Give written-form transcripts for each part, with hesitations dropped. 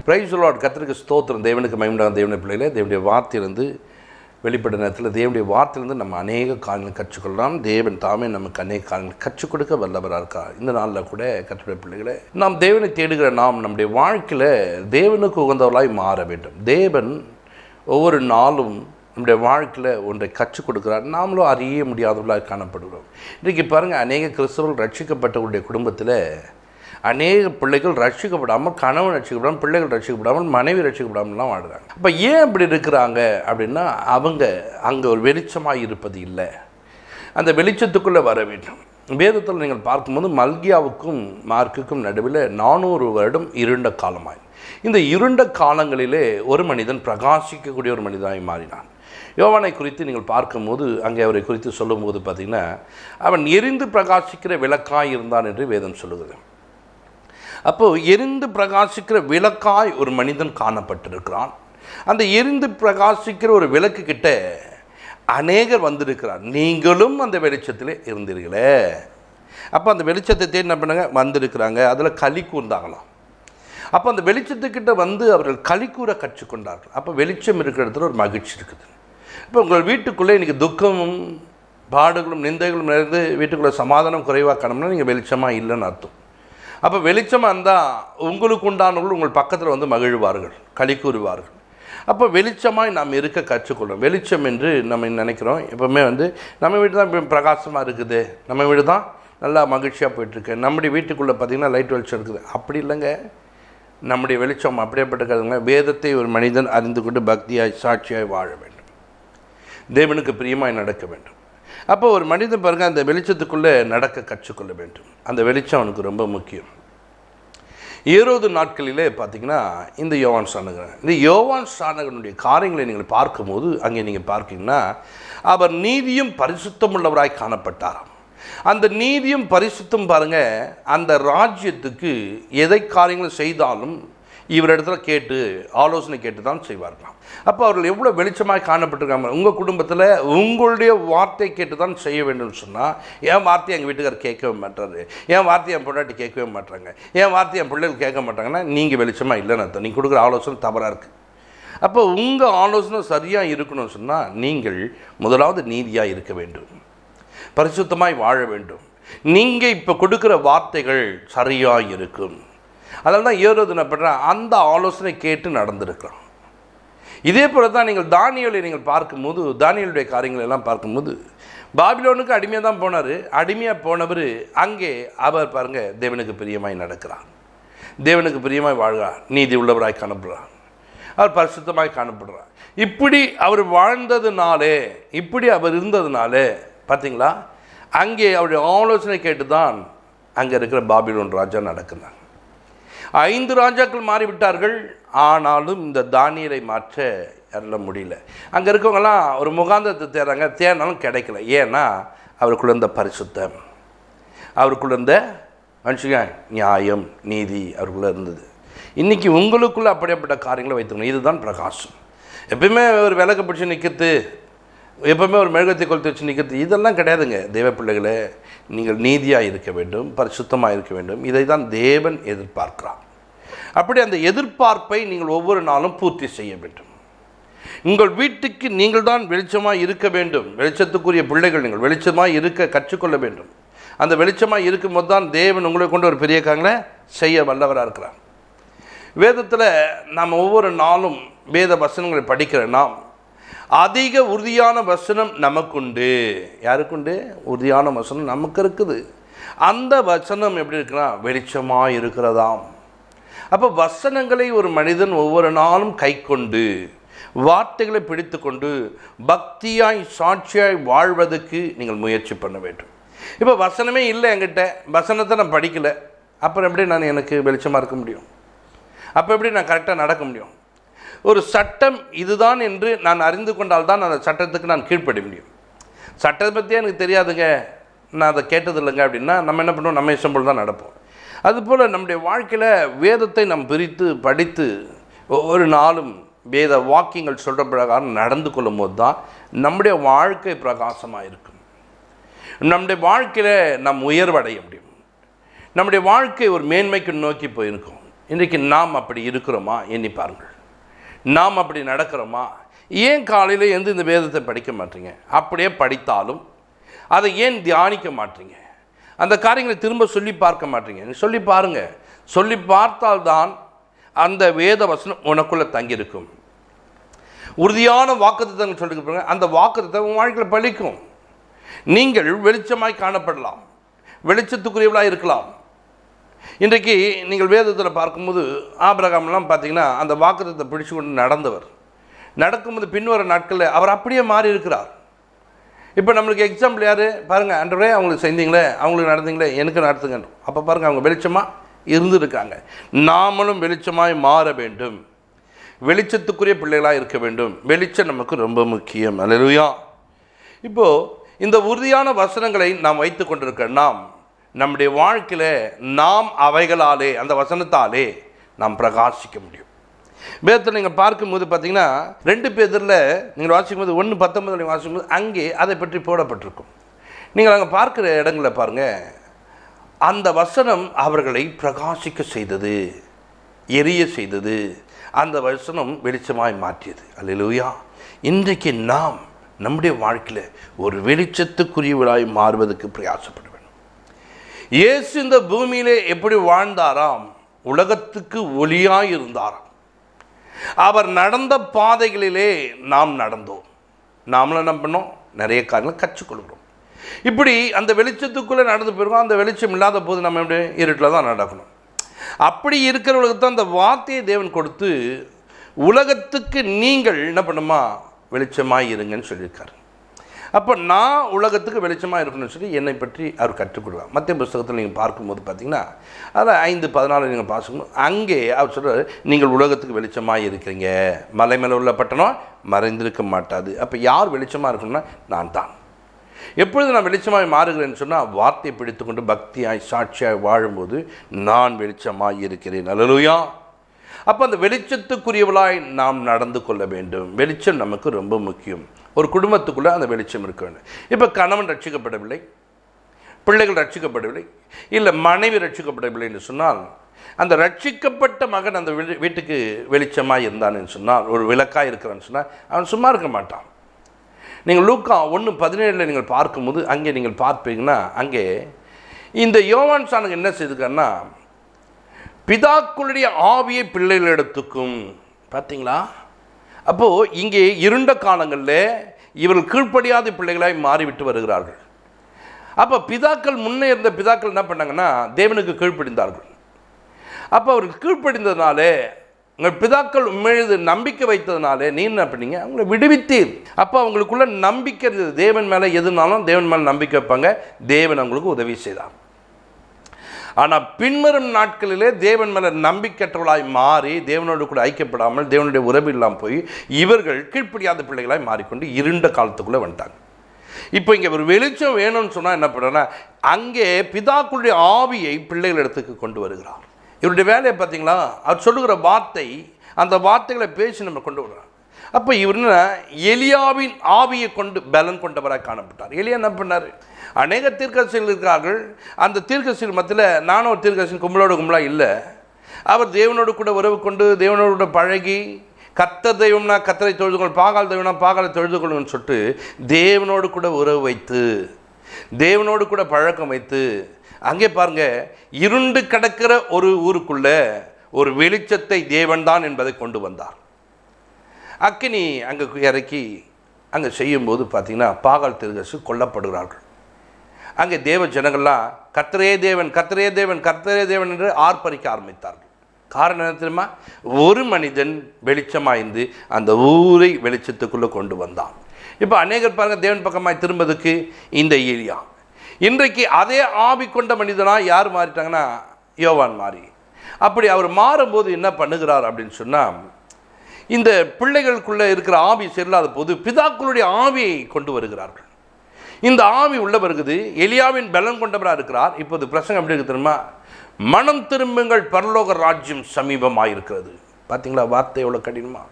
Praise the Lord. கர்த்தருக்கு ஸ்தோத்திரம். தேவனுக்கு மகிமையான தேவனுடைய பிள்ளைகளே, தேவனுடைய வார்த்தையிலிருந்து வெளிப்பட்ட நேரத்தில் தேவனுடைய வார்த்தையிலிருந்து நம்ம அநேக காரியங்களை கற்றுக்கொள்ளலாம். தேவன் தாமே நமக்கு அநேக காரியங்களை கற்றுக் கொடுக்க வல்லவராக இருக்கார். இந்த நாளில் கூட கர்த்தருடைய பிள்ளைகளே, நாம் தேவனை தேடுகிற நாம் நம்முடைய வாழ்க்கையில் தேவனுக்கு உகந்தவர்களாய் மாற வேண்டும். தேவன் ஒவ்வொரு நாளும் நம்முடைய வாழ்க்கையில் ஒன்றை கற்றுக் கொடுக்குறார். நாமளும் அறிய முடியாதவர்களாக காணப்படுகிறோம். இன்றைக்கி பாருங்கள், அநேக கிறிஸ்தவர்கள் ரட்சிக்கப்பட்டவருடைய குடும்பத்தில் அநேக பிள்ளைகள் ரட்சிக்கப்படாமல், கணவன் ரட்சிக்கப்படாமல், பிள்ளைகள் ரட்சிக்கப்படாமல், மனைவி ரட்சிக்கப்படாமல்லாம் வாழ்கிறாங்க. அப்போ ஏன் இப்படி இருக்கிறாங்க அப்படின்னா, அவங்க அங்கே ஒரு வெளிச்சமாக இருப்பது இல்லை. அந்த வெளிச்சத்துக்குள்ளே வர வேண்டும். வேதத்தில் நீங்கள் பார்க்கும்போது மல்கியாவுக்கும் மார்க்குக்கும் நடுவில் 400 வருடம் இருண்ட காலமாய், இந்த இருண்ட காலங்களிலே ஒரு மனிதன் பிரகாசிக்கக்கூடிய ஒரு மனிதனாய் மாறினான். யோவானை குறித்து நீங்கள் பார்க்கும்போது அங்கே அவரை குறித்து சொல்லும்போது பார்த்திங்கன்னா, அவன் எரிந்து பிரகாசிக்கிற விளக்காய் இருந்தான் என்று வேதம் சொல்லுகிறது. அப்போது எரிந்து பிரகாசிக்கிற விளக்காய் ஒரு மனிதன் காணப்பட்டிருக்கிறான். அந்த எரிந்து பிரகாசிக்கிற ஒரு விளக்கு கிட்ட அநேகர் வந்திருக்கிறார். நீங்களும் அந்த வெளிச்சத்தில் இருந்தீர்களே. அப்போ அந்த வெளிச்சத்தை தேடி என்ன பண்ணாங்க, வந்திருக்கிறாங்க. அதில் களி கூர்ந்தாங்களாம். அப்போ அந்த வெளிச்சத்துக்கிட்ட வந்து அவர்கள் களி கூற கற்றுக்கொண்டார்கள். அப்போ வெளிச்சம் இருக்கிற இடத்துல ஒரு மகிழ்ச்சி இருக்குது. இப்போ உங்கள் வீட்டுக்குள்ளே இன்றைக்கி துக்கமும் பாடுகளும் நிந்தைகளும் நிறைந்து வீட்டுக்குள்ளே சமாதானம் குறைவாக காணணும்னா நீங்கள் வெளிச்சமாக இல்லைன்னு அர்த்தம். அப்போ வெளிச்சமாக இருந்தால் உங்களுக்கு உண்டானவர்கள் உங்கள் பக்கத்தில் வந்து மகிழ்வார்கள், களி கூறுவார்கள். அப்போ வெளிச்சமாய் நாம் இருக்க கற்றுக்கொள்ளும். வெளிச்சம் என்று நம்ம நினைக்கிறோம். எப்போவுமே வந்து நம்ம வீடு தான் பிரகாசமாக இருக்குது, நம்ம வீடு தான் நல்லா மகிழ்ச்சியாக போயிட்டுருக்கு, நம்முடைய வீட்டுக்குள்ளே பார்த்திங்கன்னா லைட் வெளிச்சம் இருக்குது. அப்படி இல்லைங்க. நம்முடைய வெளிச்சம் அப்படியேப்பட்டிருக்கிறதுங்க. வேதத்தை ஒரு மனிதன் அறிந்து கொண்டு பக்தியாய் சாட்சியாய் வாழ வேண்டும், தேவனுக்கு பிரியமாய் நடக்க வேண்டும். அப்போ ஒரு மனிதன் பாருங்கள், அந்த வெளிச்சத்துக்குள்ளே நடக்க கற்றுக்கொள்ள வேண்டும். அந்த வெளிச்சம் அவனுக்கு ரொம்ப முக்கியம். ஏரோது நாட்களிலே பார்த்திங்கன்னா இந்த யோவான் ஸ்நானகன், இந்த யோவான் ஸ்நானகனுடைய காரியங்களை நீங்கள் பார்க்கும்போது அங்கே நீங்கள் பார்க்கிங்கன்னா, அவர் நீதியும் பரிசுத்தம் உள்ளவராய் காணப்பட்டாராம். அந்த நீதியும் பரிசுத்தம் பாருங்கள், அந்த ராஜ்யத்துக்கு எதை காரியங்கள் செய்தாலும் இவரிடத்துல கேட்டு ஆலோசனை கேட்டு தான் செய்வார்களாம். அப்போ அவர்கள் எவ்வளோ வெளிச்சமாக காணப்பட்டிருக்காங்க. உங்கள் குடும்பத்தில் உங்களுடைய வார்த்தை கேட்டு தான் செய்ய வேண்டும் சொன்னால், என் வார்த்தையை எங்கள் வீட்டுக்காரர் கேட்கவே மாட்டாரு, என் வார்த்தையை என் பொண்டாட்டி கேட்கவே மாட்டாங்க, என் வார்த்தையை என் பிள்ளைகள் கேட்க மாட்டாங்கன்னா நீங்கள் வெளிச்சமாக இல்லைன்னு அர்த்தம். நீங்கள் கொடுக்குற ஆலோசனை தவறாக இருக்குது. அப்போ உங்கள் ஆலோசனை சரியாக இருக்கணும்னு சொன்னால் நீங்கள் முதலாவது நீதியாக இருக்க வேண்டும், பரிசுத்தமாய் வாழ வேண்டும். நீங்கள் இப்போ கொடுக்குற வார்த்தைகள் சரியாக இருக்கும். அதனால தான் ஏரோது என்ன பண்ணுறான், அந்த ஆலோசனை கேட்டு நடந்திருக்கிறான். இதே போல தான் நீங்கள் தானியேலை நீங்கள் பார்க்கும்போது, தானியேலுடைய காரியங்கள் எல்லாம் பார்க்கும்போது, பாபிலோனுக்கு அடிமையாக தான் போனார். அடிமையாக போனவர் அங்கே அவர் பாருங்கள் தேவனுக்கு பிரியமாய் நடக்கிறார், தேவனுக்கு பிரியமாய் வாழ்கிறார், நீதி உள்ளவராய் காணப்படுறார், அவர் பரிசுத்தமாய் காணப்படுறார். இப்படி அவர் வாழ்ந்ததுனாலே, இப்படி அவர் இருந்ததுனாலே பார்த்தீங்களா, அங்கே அவருடைய ஆலோசனை கேட்டு தான் அங்கே இருக்கிற பாபிலோன் ராஜா நடக்கிறார். 5 ராஜாக்கள் மாறிவிட்டார்கள். ஆனாலும் இந்த தானியேலை மாற்ற யாரால முடியல. அங்கே இருக்கவங்கெல்லாம் ஒரு முகாந்தத்தை தேடுறாங்க, தேடினாலும் கிடைக்கல. ஏன்னா அவருக்குள்ள இருந்த பரிசுத்தம், அவருக்குள்ள இருந்த மனுஷங்க நியாயம் நீதி அவருக்குள்ளே இருந்தது. இன்றைக்கி உங்களுக்குள்ளே அப்படியேப்பட்ட காரியங்களை வைத்துக்கணும். இதுதான் பிரகாசம். எப்பயுமே ஒரு விளக்கு பிடிச்சி நிற்கிறது, எப்பவுமே ஒரு மெழுகத்தை கொளுத்தி வச்சு நிற்கிறது, இதெல்லாம் கிடையாதுங்க. தேவ பிள்ளைகளே, நீங்கள் நீதியாக இருக்க வேண்டும், பரிசுத்தமாக இருக்க வேண்டும். இதை தான் தேவன் எதிர்பார்க்கிறார். அப்படி அந்த எதிர்பார்ப்பை நீங்கள் ஒவ்வொரு நாளும் பூர்த்தி செய்ய வேண்டும். உங்கள் வீட்டுக்கு நீங்கள் தான் வெளிச்சமாக இருக்க வேண்டும். வெளிச்சத்துக்குரிய பிள்ளைகள் நீங்கள் வெளிச்சமாக இருக்க கற்றுக்கொள்ள வேண்டும். அந்த வெளிச்சமாக இருக்கும்போது தான் தேவன் உங்களை கொண்டு ஒரு பெரிய காரியங்களை செய்ய வல்லவராக இருக்கிறார். வேதத்தில் நாம் ஒவ்வொரு நாளும் வேத வசனங்களை படிக்கிற நாம் அதிக உறுதியான வசனம் நமக்குண்டு. யாருக்குண்டு? உறுதியான வசனம் நமக்கு இருக்குது. அந்த வசனம் எப்படி இருக்குன்னா வெளிச்சமாக இருக்கிறதாம். அப்போ வசனங்களை ஒரு மனிதன் ஒவ்வொரு நாளும் கை கொண்டு, வார்த்தைகளை பிடித்து கொண்டு பக்தியாய் சாட்சியாய் வாழ்வதற்கு நீங்கள் முயற்சி பண்ண வேண்டும். இப்போ வசனமே இல்லை என்கிட்ட, வசனத்தை நான் படிக்கலை, அப்புறம் எப்படி நான் எனக்கு வெளிச்சமாக இருக்க முடியும்? அப்போ எப்படி நான் கரெக்டாக நடக்க முடியும்? ஒரு சட்டம் இதுதான் என்று நான் அறிந்து கொண்டால் தான் அந்த சட்டத்துக்கு நான் கீழ்ப்பட முடியும். சட்டத்தை பற்றியே எனக்கு தெரியாதுங்க, நான் அதை கேட்டதில்லைங்க அப்படின்னா நம்ம என்ன பண்ணுவோம்? நம்ம இஷ்டம் போல் தான் நடப்போம். அதுபோல் நம்முடைய வாழ்க்கையில் வேதத்தை நாம் பிரித்து படித்து ஒவ்வொரு நாளும் வேத வாக்கியங்கள் சொல்கிற பிரகாரம் நடந்து கொள்ளும் போது தான் நம்முடைய வாழ்க்கை பிரகாசமாக இருக்கும். நம்முடைய வாழ்க்கையில் நாம் உயர்வடைய முடியும். நம்முடைய வாழ்க்கை ஒரு மேன்மைக்கு நோக்கி போயிருக்கும். இன்றைக்கு நாம் அப்படி இருக்கிறோமா எண்ணி பாருங்கள். நாம் அப்படி நடக்கிறோமா? ஏன் காலையில் எழுந்து இந்த வேதத்தை படிக்க மாட்டீங்க? அப்படியே படித்தாலும் அதை ஏன் தியானிக்க மாட்டீங்க? அந்த காரியங்களை திரும்ப சொல்லி பார்க்க மாட்டீங்க. சொல்லி பாருங்கள். சொல்லி பார்த்தால்தான் அந்த வேத வசனம் உனக்குள்ளே தங்கியிருக்கும். உறுதியான வாக்குத்தத்தங்கள் சொல்லிட்டு அந்த வாக்குத்தத்தை உங்கள் வாழ்க்கையில் பலிக்கும். நீங்கள் வெளிச்சமாய் காணப்படலாம், வெளிச்சத்துக்குரியவளாக இருக்கலாம். இன்றைக்கு நீங்கள் வேதத்தில் பார்க்கும்போது ஆபிரகாம்லாம் பார்த்தீங்கன்னா அந்த வாக்குத்தத்தை பிடிச்சு கொண்டு நடந்தவர். நடக்கும்போது பின்வர நாட்களில் அவர் அப்படியே மாறி இருக்கிறார். இப்போ நம்மளுக்கு எக்ஸாம்பிள் யார் பாருங்கள், ஆண்டவரே அவங்களுக்கு செஞ்சீங்களே, அவங்களுக்கு நடந்தீங்களே, எனக்கு நடத்துங்க. அப்போ பாருங்கள், அவங்க வெளிச்சமாக இருந்துருக்காங்க. நாமளும் வெளிச்சமாய் மாற வேண்டும், வெளிச்சத்துக்குரிய பிள்ளைகளாக இருக்க வேண்டும். வெளிச்சம் நமக்கு ரொம்ப முக்கியம். அல்லேலூயா. இப்போது இந்த உறுதியான வசனங்களை நாம் வைத்து கொண்டிருக்க நாம் நம்முடைய வாழ்க்கையில் நாம் அவைகளாலே, அந்த வசனத்தாலே நாம் பிரகாசிக்க முடியும். வேதத்தில் நீங்கள் பார்க்கும்போது பார்த்தீங்கன்னா 2 பேதுருல நீங்கள் வாசிக்கும்போது 1:19 நீங்கள் வாசிக்கும்போது அங்கே அதை பற்றி போடப்பட்டிருக்கும். நீங்கள் அங்கே பார்க்குற இடங்களில் பாருங்கள், அந்த வசனம் அவர்களை பிரகாசிக்க செய்தது, எரிய செய்தது. அந்த வசனம் வெளிச்சமாய் மாற்றியது. அல்லேலூயா. இன்றைக்கு நாம் நம்முடைய வாழ்க்கையில் ஒரு வெளிச்சத்துக்குரியவராய் மாறுவதற்கு பிரயாசப்பட வேண்டும். இயேசு இந்த பூமியிலே எப்படி வாழ்ந்தாராம்? உலகத்துக்கு ஒளியாய் இருந்தாராம். அவர் நடந்த பாதைகளிலே நாம் நடந்தோம். நாமளும் என்ன பண்ணோம்? நிறைய காரியங்களை கற்றுக்கொள்கிறோம். இப்படி அந்த வெளிச்சத்துக்குள்ளே நடந்து போயிருக்கோம். அந்த வெளிச்சம் இல்லாத போது நம்ம எப்படி இருட்டில் தான் நடக்கணும். அப்படி இருக்கிறவர்களுக்கு தான் அந்த வார்த்தையை தேவன் கொடுத்து உலகத்துக்கு நீங்கள் என்ன பண்ணுமா? வெளிச்சமாக இருங்கன்னு சொல்லியிருக்காரு. அப்போ நான் உலகத்துக்கு வெளிச்சமாக இருக்கணும்னு சொல்லி என்னை பற்றி அவர் கற்றுக் கொடுவார். மத்திய புஸ்தகத்தில் நீங்கள் பார்க்கும்போது பார்த்தீங்கன்னா அதில் 5:14 நீங்கள் பார்க்கும்போது அங்கே அவர் சொல்கிறார், நீங்கள் உலகத்துக்கு வெளிச்சமாக இருக்கிறீங்க, மலை மேலே உள்ள பட்டணம் மறைந்திருக்க மாட்டாது. அப்போ யார் வெளிச்சமாக இருக்கணும்னா நான் தான். எப்பொழுது நான் வெளிச்சமாக மாறுகிறேன்னு சொன்னால் வார்த்தையை பிடித்துக்கொண்டு பக்தியாய் சாட்சியாய் வாழும்போது நான் வெளிச்சமாக இருக்கிறேன். அல்லேலூயா. அப்போ அந்த வெளிச்சத்துக்குரியவளாய் நாம் நடந்து கொள்ள வேண்டும். வெளிச்சம் நமக்கு ரொம்ப முக்கியம். ஒரு குடும்பத்துக்குள்ளே அந்த வெளிச்சம் இருக்க வேண்டும். இப்போ கணவன் ரட்சிக்கப்படவில்லை, பிள்ளைகள் ரட்சிக்கப்படவில்லை, இல்லை மனைவி ரட்சிக்கப்படவில்லை என்று சொன்னால் அந்த ரட்சிக்கப்பட்ட மகன் அந்த வீட்டுக்கு வெளிச்சமாக இருந்தான்னு சொன்னால், ஒரு விளக்காக இருக்கிறான்னு சொன்னால் அவன் சும்மா இருக்க மாட்டான். நீங்கள் லூக்கா 1:17 நீங்கள் பார்க்கும்போது அங்கே நீங்கள் பார்ப்பீங்கன்னா அங்கே இந்த யோவான் சாணகன் என்ன செய்திருக்காருன்னா, பிதாக்களுடைய ஆவியை பிள்ளைகளிடத்துக்கும். பார்த்தீங்களா? அப்போது இங்கே இருண்ட காலங்களில் இவர்கள் கீழ்ப்படியாத பிள்ளைகளாய் மாறிவிட்டு வருகிறார்கள். அப்போ பிதாக்கள் முன்னே இருந்த பிதாக்கள் என்ன பண்ணாங்கன்னா தேவனுக்கு கீழ்ப்படிந்தார்கள். அப்போ அவர்கள் கீழ்ப்படிந்ததுனாலே, உங்கள் பிதாக்கள் உண்மையிலே நம்பிக்கை வைத்ததுனாலே நீ என்ன பண்ணீங்க? அவங்களை விடுவித்தீர். அப்போ அவங்களுக்குள்ள நம்பிக்கை இருந்தது. தேவன் மேலே எதுனாலும் தேவன் மேலே நம்பிக்கை வைப்பாங்க. தேவன் அவங்களுக்கு உதவி செய்தார். ஆனால் பின்வரும் நாட்களிலே தேவன் மேலே நம்பிக்கையற்றவர்களாய் மாறி தேவனோடு கூட ஐக்கியப்படாமல் தேவனுடைய உறவு இல்லாமல் போய் இவர்கள் கீழ்ப்படியாத பிள்ளைகளாய் மாறிக்கொண்டு இருண்ட காலத்துக்குள்ளே வந்துட்டாங்க. இப்போ இங்கே ஒரு வெளிச்சம் வேணும்னு சொன்னால் என்ன பண்ணுறேன்னா அங்கே பிதாக்களுடைய ஆவியை பிள்ளைகள் இடத்துக்கு கொண்டு வருகிறார். இவருடைய வேலையை பார்த்தீங்களா? அவர் சொல்லுகிற வார்த்தை, அந்த வார்த்தைகளை பேசி நம்ம கொண்டு வர்றார். அப்போ இவர் எலியாவின் ஆவியை கொண்டு பலன் கொண்டவராக காணப்பட்டார். எலியா என்ன பண்ணார்? அநேக தீர்க்கதரிசிகள் இருக்கார்கள். அந்த தீர்க்கதரிசிகள் மத்தியில் நானும் ஒரு தீர்க்கதரிசி கும்பலாக இல்லை. அவர் தேவனோடு கூட உறவு கொண்டு தேவனோடு கூட பழகி, கர்த்தர் தெய்வம்னா கர்த்தரை தொழுது கொள், பாகால் தெய்வம்னா பாகாலை தொழுது கொள்ளுன்னு சொல்லிட்டு தேவனோடு கூட உறவு வைத்து தேவனோடு கூட பழக்கம் வைத்து அங்கே பாருங்க, இருண்டு கிடக்கிற ஒரு ஊருக்குள்ள ஒரு வெளிச்சத்தை தேவன்தான் என்பதை கொண்டு வந்தார். அக்கினி அங்கே இறக்கி அங்கே செய்யும்போது பார்த்தீங்கன்னா பாகால் தீர்க்கதரிசி கொல்லப்படுகிறார்கள். அங்கே தேவ ஜனங்கள்லாம் கர்த்தரே தேவன், கர்த்தரே தேவன், கர்த்தரே தேவன் என்று ஆர்ப்பரிக்க ஆரம்பித்தார்கள். காரணம் என்ன தெரியுமா? ஒரு மனிதன் வெளிச்சமாய்ந்து அந்த ஊரை வெளிச்சத்துக்குள்ளே கொண்டு வந்தான். இப்போ அநேகர் பாருங்கள் தேவன் பக்கமாய் திரும்பதுக்கு இந்த ஏலியா. இன்றைக்கு அதே ஆவி கொண்ட மனிதனாக யார் மாறிட்டாங்கன்னா யோவான் மாறி. அப்படி அவர் மாறும்போது என்ன பண்ணுகிறார் அப்படின்னு சொன்னால், இந்த பிள்ளைகளுக்குள்ளே இருக்கிற ஆவி செல்லாத போது பிதாக்களுடைய ஆவியை கொண்டு வருகிறார்கள். இந்த ஆவி உள்ள வருகிறது. எலியாவின் பலன் கொண்டவராக இருக்கிறார். இப்போது பிரசங்கம் எப்படி இருக்கு தெரியுமா? மனம் திரும்புங்கள், பரலோக ராஜ்யம் சமீபமாக இருக்கிறது. பார்த்தீங்களா வார்த்தை எவ்வளோ கடினமா?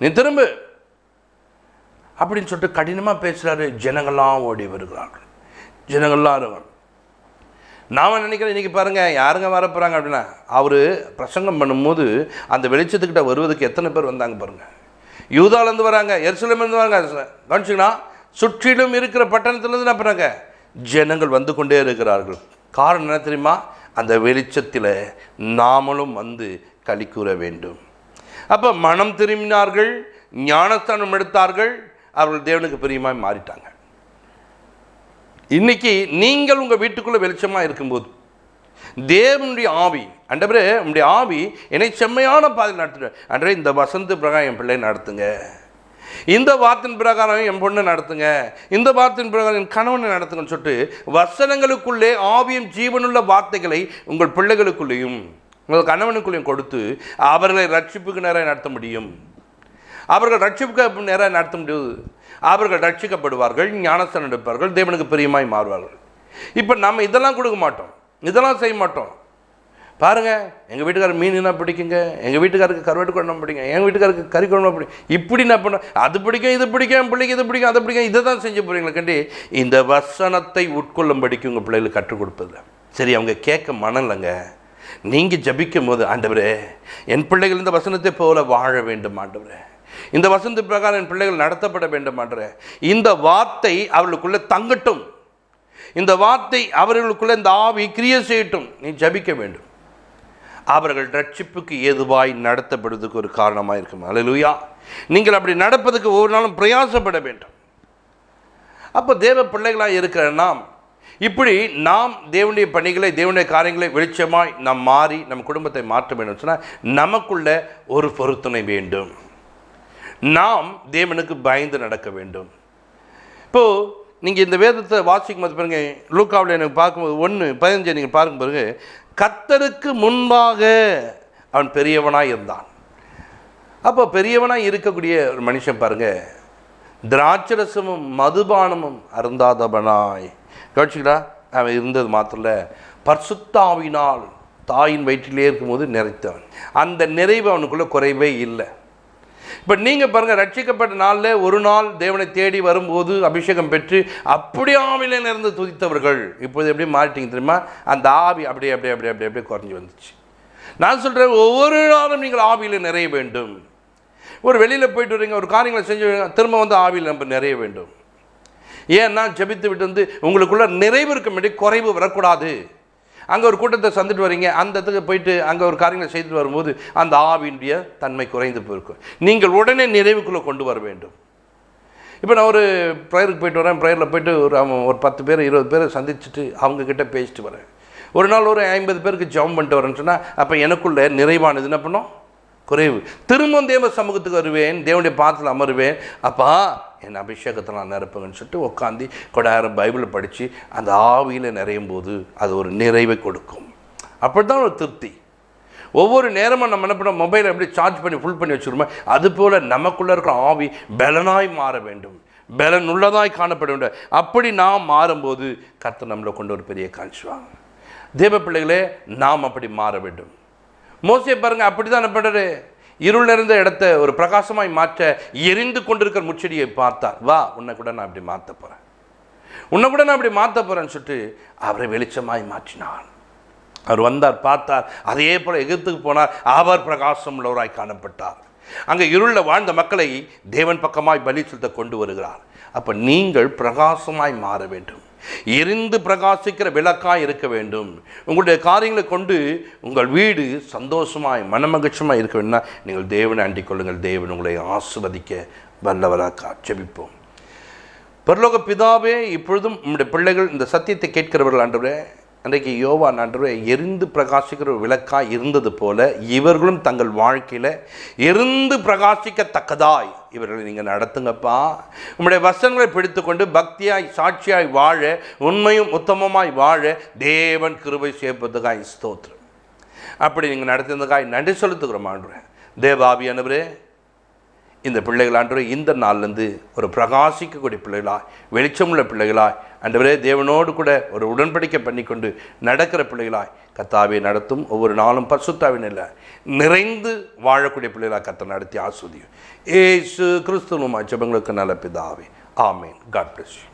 நீ திரும்ப அப்படின்னு சொல்லிட்டு கடினமாக பேசுகிறாரு. ஜனங்கள்லாம் ஓடி வருகிறார்கள். ஜனங்கள்லாம் நாம் நினைக்கிறேன் இன்றைக்கி பாருங்கள் யாருங்க வரப்போகிறாங்க அப்படின்னா, அவர் பிரசங்கம் பண்ணும்போது அந்த வெளிச்சத்துக்கிட்ட வருவதுக்கு எத்தனை பேர் வந்தாங்க பாருங்கள். யூதாலேருந்து வராங்க, எருசலேம்லேருந்து வராங்க. கவனிச்சிங்கன்னா சுற்றிலும் இருக்கிற பட்டணத்துலேருந்து என்ன பண்ணுறாங்க, ஜனங்கள் வந்து கொண்டே இருக்கிறார்கள். காரணம் என்ன தெரியுமா? அந்த வெளிச்சத்தில் நாமளும் வந்து களி கூற வேண்டும். அப்போ மனம் திரும்பினார்கள், ஞானஸ்தானம் எடுத்தார்கள், அவர்கள் தேவனுக்கு பிரியமாய் மாறிட்டாங்க. இன்னைக்கு நீங்கள் உங்கள் வீட்டுக்குள்ளே வெளிச்சமாக இருக்கும்போது தேவனுடைய ஆவி, ஆண்டவரே உங்களுடைய ஆவி என்னை செம்மையான பாதையில் நடத்துகிறேன், ஆண்டவரே இந்த வசந்த பிரகாரம் என் பிள்ளை நடத்துங்க, இந்த வார்த்தையின் பிரகாரம் என் பொண்ணை நடத்துங்க, இந்த வார்த்தையின் பிரகாரம் என் கணவனை நடத்துங்கன்னு சொல்லிட்டு வசனங்களுக்குள்ளே ஆவியும் ஜீவனுள்ள வார்த்தைகளை உங்கள் பிள்ளைகளுக்குள்ளேயும் உங்கள் கணவனுக்குள்ளேயும் கொடுத்து அவர்களை ரட்சிப்புக்கு நேராக நடத்த முடியும். அவர்கள் ரட்சிப்புக்கு நேராக நடத்த முடியாது. அவர்கள் ரட்சிக்கப்படுவார்கள், ஞானஸ்தானம் எடுப்பார்கள், தேவனுக்கு பிரியமாய் மாறுவார்கள். இப்போ நம்ம இதெல்லாம் கொடுக்க மாட்டோம், இதெல்லாம் செய்ய மாட்டோம். பாருங்கள், எங்கள் வீட்டுக்காரர் மீன் என்ன பிடிக்குங்க, எங்கள் வீட்டுக்காருக்கு கருவாட்டு குழம்பு பிடிக்கும், எங்கள் வீட்டுக்காருக்கு கறி குழம்பு பிடிக்கும், இப்படி என்ன பண்ண அது பிடிக்கும், இது பிடிக்கும், என் பிள்ளைக்கு இது பிடிக்கும், அதை பிடிக்கும், இதை தான் செஞ்சு போகிறீங்களா கண்டி. இந்த வசனத்தை உட்கொள்ளும்படிக்கு உங்கள் பிள்ளைகளுக்கு கற்றுக் கொடுப்பதில்ல. சரி, அவங்க கேட்க மனம் இல்லைங்க. நீங்கள் ஜபிக்கும் போது, ஆண்டவரே என் பிள்ளைகள் இந்த வசனத்தை போல வாழ வேண்டும், ஆண்டவரே இந்த வசந்த பிரகாரம் என் பிள்ளைகள் நடத்தப்பட வேண்டும், ஆண்டவரே இந்த வார்த்தை அவர்களுக்குள்ளே தங்கட்டும், இந்த வார்த்தை அவர்களுக்குள்ளே இந்த ஆவி கிரியை செய்யட்டும். நீ ஜபிக்க வேண்டும். அவர்கள் ரட்சிப்புக்கு ஏதுவாய் நடத்தப்படுவதற்கு ஒரு காரணமாக இருக்கும். அல்லேலூயா. நீங்கள் அப்படி நடப்பதற்கு ஒவ்வொரு நாளும் பிரயாசப்பட வேண்டும். அப்போ தேவ பிள்ளைகளாக இருக்கிற நாம் இப்படி நாம் தேவனுடைய பணிகளை, தேவனுடைய காரியங்களை வெளிச்சமாய் நாம் மாறி நம் குடும்பத்தை மாற்ற வேண்டும் சொன்னால் நமக்குள்ள ஒரு பொருத்தனை வேண்டும். நாம் தேவனுக்கு பயந்து நடக்க வேண்டும். இப்போது நீங்கள் இந்த வேதத்தை வாசிக்கும் போது பாருங்க, லூக்காவில் எனக்கு பார்க்கும்போது 1:15 நீங்கள் பார்க்கும் பிறகு, கர்த்தருக்கு முன்பாக அவன் பெரியவனாய் இருந்தான். அப்போ பெரியவனாய் இருக்கக்கூடிய ஒரு மனுஷன் பாருங்கள், திராட்சரசமும் மதுபானமும் அருந்தாதவனாய், கவனிச்சிங்களா, அவன் இருந்தது மாத்திரம் இல்லை, பரிசுத்த ஆவியினால் தாயின் வயிற்றிலே இருக்கும்போது நிறைத்தவன். அந்த நிறைவு அவனுக்குள்ளே குறைவே இல்லை. இப்போ நீங்கள் பாருங்கள், ரட்சிக்கப்பட்ட நாளில் ஒரு நாள் தேவனை தேடி வரும்போது அபிஷேகம் பெற்று அப்படி ஆவியிலே நிறைந்து துதித்தவர்கள் இப்போது எப்படி மாறிட்டீங்க தெரியுமா? அந்த ஆவி அப்படியே அப்படியே அப்படியே அப்படியே அப்படியே குறைஞ்சி வந்துச்சு. நான் சொல்கிறேன், ஒவ்வொரு நாளும் நீங்கள் ஆவியில் நிறைய வேண்டும். ஒரு வெளியில் போயிட்டு வரீங்க, ஒரு காரியங்களை செஞ்சு திரும்ப வந்து ஆவியில் நம்ம நிறைய வேண்டும். ஏன்னா ஜபித்து விட்டு வந்து உங்களுக்குள்ள நிறைவு இருக்க வேண்டிய குறைவு வரக்கூடாது. அங்கே ஒரு கூட்டத்தை சந்திட்டு வரீங்க, அந்த இடத்துக்கு போயிட்டு அங்கே ஒரு காரியங்களை செய்துட்டு வரும்போது அந்த ஆவியினுடைய தன்மை குறைந்து போயிருக்கும். நீங்கள் உடனே நிறைவுக்குள்ளே கொண்டு வர வேண்டும். இப்போ நான் ஒரு ப்ரேயருக்கு போயிட்டு வரேன், ப்ரேயரில் போயிட்டு ஒரு 10 பேர் 20 பேரை சந்திச்சுட்டு அவங்கக்கிட்ட பேசிட்டு வரேன். ஒரு நாள் ஒரு 50 பேருக்கு ஜெபம் பண்ணிட்டு வரேன்னு சொன்னால் அப்போ எனக்குள்ள நிறைவானது என்ன பண்ணும்? குறைவு. திரும்பவும் தேவ சமூகத்துக்கு வருவேன், தேவனுடைய பாதத்தில் அமருவேன். அப்பா என் அபிஷேகத்தை நான் நிரப்புங்கன்னு சொல்லிட்டு உட்காந்து கொடாயிரம் பைபிளை படித்து அந்த ஆவியில் நிறையும் போது அது ஒரு நிறைவை கொடுக்கும். அப்படி தான் ஒரு திருப்தி. ஒவ்வொரு நேரமும் நம்ம என்ன பண்ண, மொபைலை எப்படி சார்ஜ் பண்ணி ஃபுல் பண்ணி வச்சுருமோ அதுபோல் நமக்குள்ளே இருக்கிற ஆவி பலனாய் மாற வேண்டும், பலன் உள்ளதாய் காணப்பட வேண்டும். அப்படி நாம் மாறும்போது கர்த்தர் நம்மளை கொண்டு ஒரு பெரிய காட்சிவாங்க. தேவ பிள்ளைகளே, நாம் அப்படி மாற வேண்டும். மோசே பாருங்கள், அப்படி தான் என்ன பண்ணுறாரு, இருள் நிறைந்த இடத்த ஒரு பிரகாசமாய் மாற்ற எரிந்து கொண்டிருக்கிற முச்செடியை பார்த்தார். வா, உன்னை கூட நான் அப்படி மாற்ற போகிறேன், உன்னை கூட நான் அப்படி மாற்ற போகிறேன்னு சொல்லிட்டு அவரை வெளிச்சமாய் மாற்றினான். அவர் வந்தார், பார்த்தார், அதே போல் எகிப்துக்கு போனார், அவர் பிரகாசம் உள்ளவராய் காணப்பட்டார். அங்கே இருளில் வாழ்ந்த மக்களை தேவன் பக்கமாய் பலி செலுத்த கொண்டு வருகிறார். அப்போ நீங்கள் பிரகாசமாய் மாற வேண்டும், எரிந்து பிரகாசிக்கிற விளக்காய் இருக்க வேண்டும். உங்களுடைய காரியங்களை கொண்டு உங்கள் வீடு சந்தோஷமாய் மனமகிழ்ச்சியமாய் இருக்க வேண்டும்னா நீங்கள் தேவனை அண்டிக் கொள்ளுங்கள். தேவன் உங்களை ஆசீர்வதிக்க வல்லவராக. ஜெபிப்போம். பரலோக பிதாவே, இப்பொழுதும் உங்களுடைய பிள்ளைகள் இந்த சத்தியத்தை கேட்கிறவர்கள் ஆண்டவரே, அன்றைக்கு யோவான் ஆண்டவரே எரிந்து பிரகாசிக்கிற ஒரு விளக்காய் இருந்தது போல இவர்களும் தங்கள் வாழ்க்கையில் எரிந்து பிரகாசிக்கத்தக்கதாய் இவர்களை நீங்கள் நடத்துங்கப்பா. உங்களுடைய வசனங்களை பிடித்து கொண்டு பக்தியாய் சாட்சியாய் வாழ, உண்மையும் உத்தமமாய் வாழ தேவன் கிருபை சேர்ப்பதுக்காய் ஸ்தோத்திரம். அப்படி நீங்கள் நடத்துனதுக்காய் நன்றி செலுத்துகிறோம் ஆண்டவரே. தேவாவியானவரே, இந்த பிள்ளைகள் ஆண்டவரே இந்த நாள்லேருந்து ஒரு பிரகாசிக்கக்கூடிய பிள்ளைகளாய், வெளிச்சமுள்ள பிள்ளைகளாய் ஆண்டவரே, தேவனோடு கூட ஒரு உடன்படிக்கை பண்ணி கொண்டு நடக்கிற பிள்ளைகளாய் கர்த்தாவே நடத்தும். ஒவ்வொரு நாளும் பரிசுத்தாவினில் நிறைந்து வாழக்கூடிய பிள்ளைகளாக கர்த்தர் நடத்தி ஆஸ்வதியும். ஏசு கிறிஸ்துவின் ஜெபங்களுக்கு நல்ல பிதாவே. ஆமேன். God bless you.